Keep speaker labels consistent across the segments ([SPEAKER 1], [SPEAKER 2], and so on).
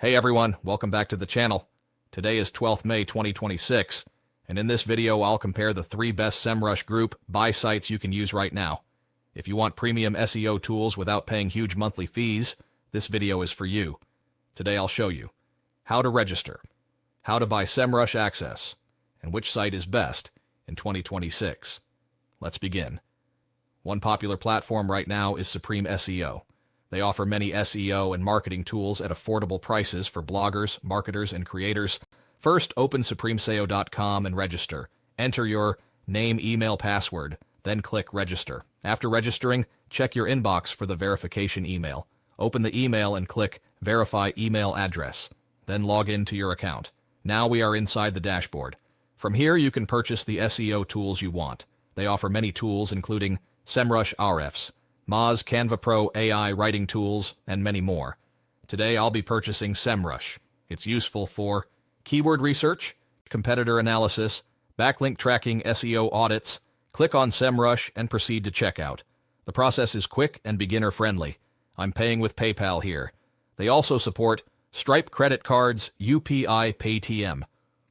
[SPEAKER 1] Hey everyone, welcome back to the channel. Today is 12th May 2026, and in this video I'll compare the 3 best Semrush group buy sites you can use right now. If you want premium SEO tools without paying huge monthly fees, this video is for you. Today I'll show you how to register, how to buy Semrush access, and which site is best in 2026. Let's begin. One popular platform right now is Supreme SEO. They offer many SEO and marketing tools at affordable prices for bloggers, marketers, and creators. First, open supremeseo.com and register. Enter your name, email, password, then click Register. After registering, check your inbox for the verification email. Open the email and click Verify Email Address. Then log in to your account. Now we are inside the dashboard. From here, you can purchase the SEO tools you want. They offer many tools including Semrush, Ahrefs, Moz, Canva Pro, AI writing tools, and many more. Today I'll be purchasing Semrush. It's useful for keyword research, competitor analysis, backlink tracking, SEO audits. Click on Semrush and proceed to checkout. The process is quick and beginner-friendly. I'm paying with PayPal here. They also support Stripe credit cards, UPI, Paytm.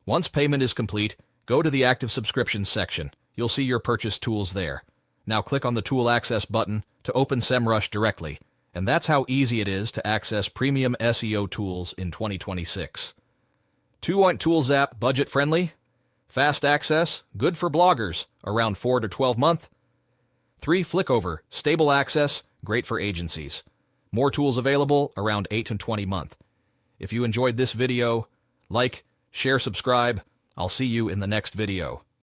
[SPEAKER 1] Once payment is complete, go to the active subscriptions section. You'll see your purchase tools there. Now click on the Tool Access button to open Semrush directly, and that's how easy it is to access premium SEO tools in 2026. 2 Tools app, budget-friendly. Fast access, good for bloggers, around 4 to 12 months. 3 Flickover, stable access, great for agencies. More tools available, around 8 to 20 months. If you enjoyed this video, like, share, subscribe. I'll see you in the next video.